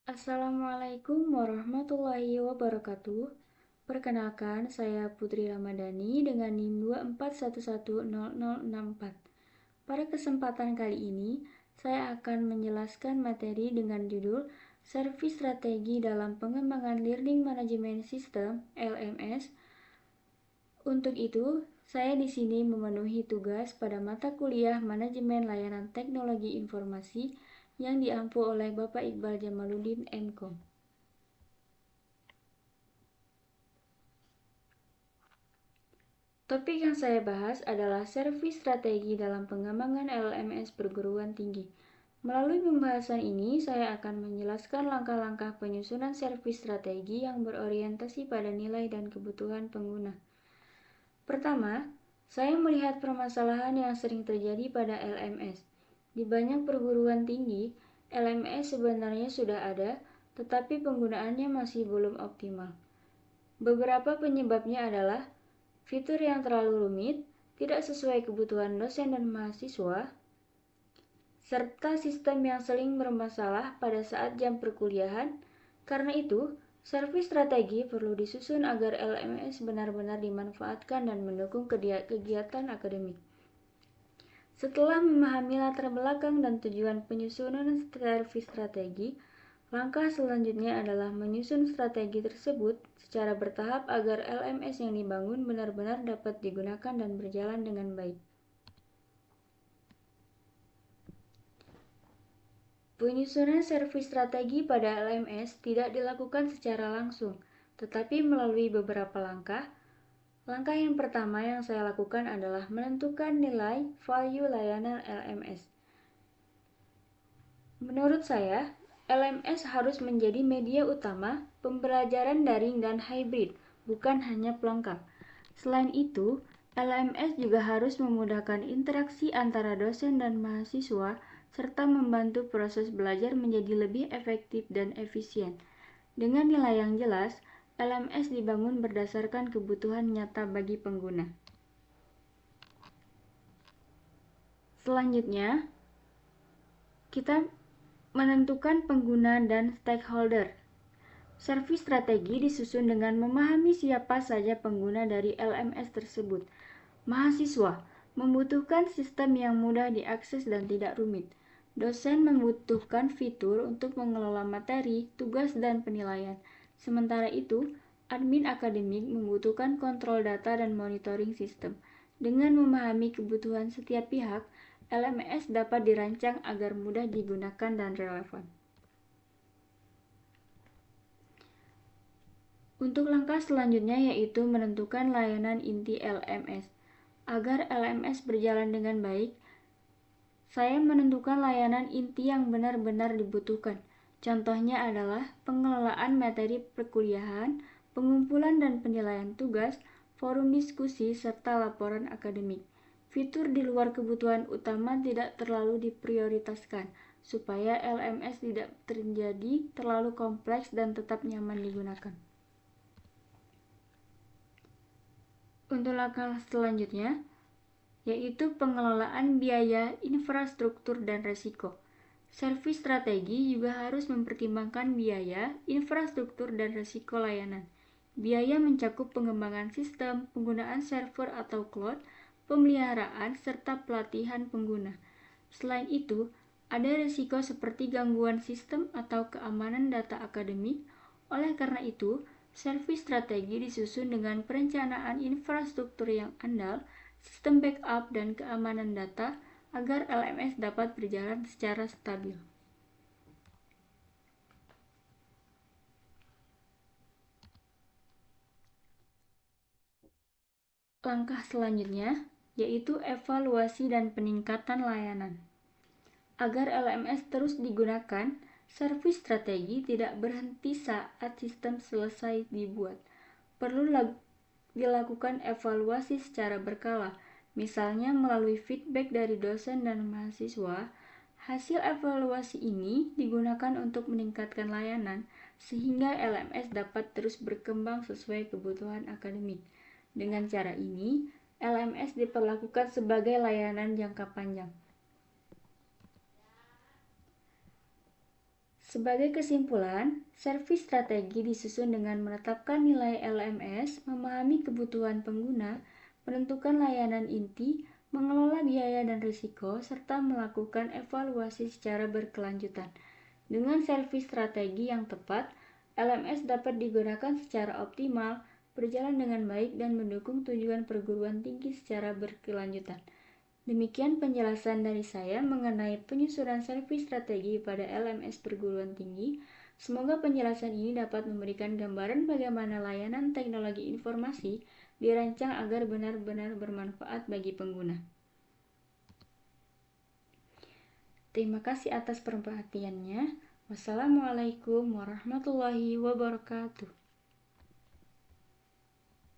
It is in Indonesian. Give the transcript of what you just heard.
Assalamualaikum warahmatullahi wabarakatuh. Perkenalkan, saya Putri Ramadhani dengan NIM 241100064. Pada kesempatan kali ini, saya akan menjelaskan materi dengan judul Servis Strategi dalam Pengembangan Learning Management System (LMS). Untuk itu, saya di sini memenuhi tugas pada mata kuliah Manajemen Layanan Teknologi Informasi yang diampu oleh Bapak Iqbal Jamaluddin MKom. Topik yang saya bahas adalah servis strategi dalam pengembangan LMS perguruan tinggi. Melalui pembahasan ini, saya akan menjelaskan langkah-langkah penyusunan servis strategi yang berorientasi pada nilai dan kebutuhan pengguna. Pertama, saya melihat permasalahan yang sering terjadi pada LMS. Di banyak perguruan tinggi, LMS sebenarnya sudah ada, tetapi penggunaannya masih belum optimal. Beberapa penyebabnya adalah fitur yang terlalu rumit, tidak sesuai kebutuhan dosen dan mahasiswa, serta sistem yang sering bermasalah pada saat jam perkuliahan. Karena itu, servis strategi perlu disusun agar LMS benar-benar dimanfaatkan dan mendukung kegiatan akademik. Setelah memahami latar belakang dan tujuan penyusunan servis strategi, langkah selanjutnya adalah menyusun strategi tersebut secara bertahap agar LMS yang dibangun benar-benar dapat digunakan dan berjalan dengan baik. Penyusunan servis strategi pada LMS tidak dilakukan secara langsung, tetapi melalui beberapa langkah. Langkah yang pertama yang saya lakukan adalah menentukan nilai value layanan LMS. Menurut saya, LMS harus menjadi media utama pembelajaran daring dan hybrid, bukan hanya pelengkap. Selain itu, LMS juga harus memudahkan interaksi antara dosen dan mahasiswa serta membantu proses belajar menjadi lebih efektif dan efisien. Dengan nilai yang jelas, LMS dibangun berdasarkan kebutuhan nyata bagi pengguna. Selanjutnya, kita menentukan pengguna dan stakeholder. Servis strategi disusun dengan memahami siapa saja pengguna dari LMS tersebut. Mahasiswa membutuhkan sistem yang mudah diakses dan tidak rumit. Dosen membutuhkan fitur untuk mengelola materi, tugas, dan penilaian. Sementara itu, admin akademik membutuhkan kontrol data dan monitoring sistem. Dengan memahami kebutuhan setiap pihak, LMS dapat dirancang agar mudah digunakan dan relevan. Untuk langkah selanjutnya yaitu menentukan layanan inti LMS. Agar LMS berjalan dengan baik, saya menentukan layanan inti yang benar-benar dibutuhkan. Contohnya adalah pengelolaan materi perkuliahan, pengumpulan dan penilaian tugas, forum diskusi, serta laporan akademik. Fitur di luar kebutuhan utama tidak terlalu diprioritaskan, supaya LMS tidak terjadi terlalu kompleks dan tetap nyaman digunakan. Untuk langkah selanjutnya, yaitu pengelolaan biaya, infrastruktur, dan risiko. Servis strategi juga harus mempertimbangkan biaya, infrastruktur, dan risiko layanan. Biaya mencakup pengembangan sistem, penggunaan server atau cloud, pemeliharaan, serta pelatihan pengguna. Selain itu, ada risiko seperti gangguan sistem atau keamanan data akademik. Oleh karena itu, servis strategi disusun dengan perencanaan infrastruktur yang andal, sistem backup, dan keamanan data agar LMS dapat berjalan secara stabil. Langkah selanjutnya yaitu evaluasi dan peningkatan layanan. Agar LMS terus digunakan, servis strategi tidak berhenti saat sistem selesai dibuat. Perlu dilakukan evaluasi secara berkala, misalnya melalui feedback dari dosen dan mahasiswa. Hasil evaluasi ini digunakan untuk meningkatkan layanan, sehingga LMS dapat terus berkembang sesuai kebutuhan akademik. Dengan cara ini, LMS diperlakukan sebagai layanan jangka panjang. Sebagai kesimpulan, servis strategi disusun dengan menetapkan nilai LMS, memahami kebutuhan pengguna, menentukan layanan inti, mengelola biaya dan risiko, serta melakukan evaluasi secara berkelanjutan. Dengan servis strategi yang tepat, LMS dapat digunakan secara optimal, berjalan dengan baik, dan mendukung tujuan perguruan tinggi secara berkelanjutan. Demikian penjelasan dari saya mengenai penyusunan servis strategi pada LMS perguruan tinggi. Semoga penjelasan ini dapat memberikan gambaran bagaimana layanan teknologi informasi dirancang agar benar-benar bermanfaat bagi pengguna. Terima kasih atas perhatiannya. Wassalamualaikum warahmatullahi wabarakatuh.